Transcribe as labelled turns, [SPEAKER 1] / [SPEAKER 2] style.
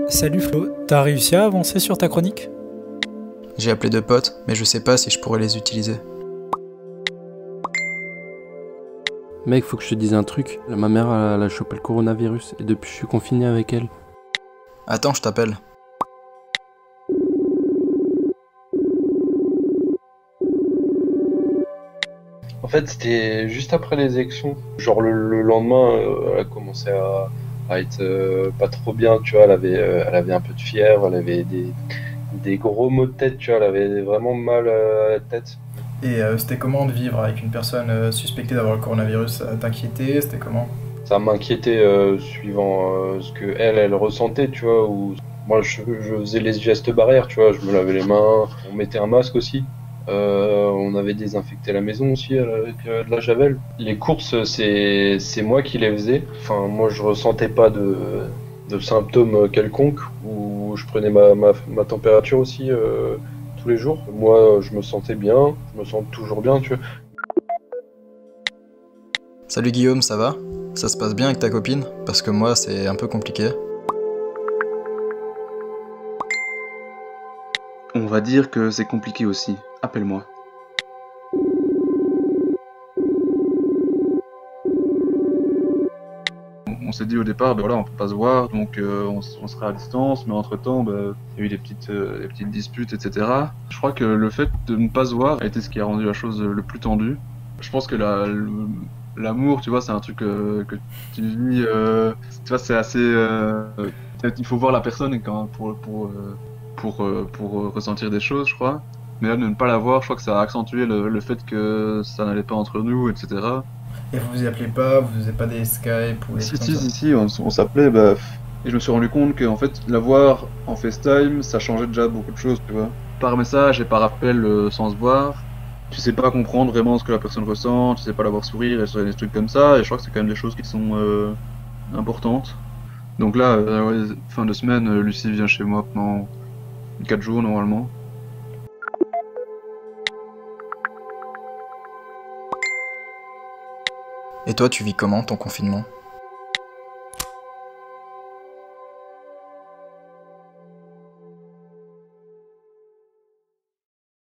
[SPEAKER 1] Salut Flo, t'as réussi à avancer sur ta chronique?
[SPEAKER 2] J'ai appelé 2 potes, mais je sais pas si je pourrais les utiliser.
[SPEAKER 3] Mec, faut que je te dise un truc. Ma mère, elle a chopé le coronavirus et depuis, je suis confiné avec elle.
[SPEAKER 2] Attends, je t'appelle.
[SPEAKER 4] En fait, c'était juste après les élections. Genre le lendemain, elle a commencé à être pas trop bien, tu vois. Elle avait un peu de fièvre, elle avait des gros maux de tête, tu vois. Elle avait vraiment mal à la tête.
[SPEAKER 5] Et c'était comment de vivre avec une personne suspectée d'avoir le coronavirus? Ça t'inquiétait? C'était comment?
[SPEAKER 4] Ça m'inquiétait suivant ce que elle ressentait, tu vois. Ou moi, je faisais les gestes barrières, tu vois. Je me lavais les mains, on mettait un masque aussi. On avait désinfecté la maison aussi avec de la javel. Les courses, c'est moi qui les faisais. Enfin, moi, je ressentais pas de symptômes quelconques. Ou je prenais ma température aussi tous les jours. Moi, je me sentais bien. Je me sens toujours bien, tu vois.
[SPEAKER 2] Salut Guillaume, ça va? Ça se passe bien avec ta copine? Parce que moi, c'est un peu compliqué.
[SPEAKER 6] On va dire que c'est compliqué aussi. Appelle-moi. On s'est dit au départ, ben voilà, on peut pas se voir, donc on sera à distance, mais entre-temps, il y a eu des petites disputes, etc. Je crois que le fait de ne pas se voir a été ce qui a rendu la chose le plus tendue. Je pense que l'amour, tu vois, c'est un truc que tu vis, tu vois, c'est assez... il faut voir la personne quand, pour ressentir des choses, je crois. Mais là, de ne pas la voir, je crois que ça a accentué le fait que ça n'allait pas entre nous, etc.
[SPEAKER 5] Et vous vous appelez pas, vous faisiez pas des Skype ou des trucs comme ça?
[SPEAKER 6] Si, on s'appelait, et je me suis rendu compte qu'en fait, la voir en FaceTime, ça changeait déjà beaucoup de choses, tu vois. Par message et par appel sans se voir, tu sais pas comprendre vraiment ce que la personne ressent, tu sais pas la voir sourire et des trucs comme ça, et je crois que c'est quand même des choses qui sont importantes. Donc là, ouais, fin de semaine, Lucie vient chez moi pendant 4 jours normalement.
[SPEAKER 2] Et toi, tu vis comment ton confinement?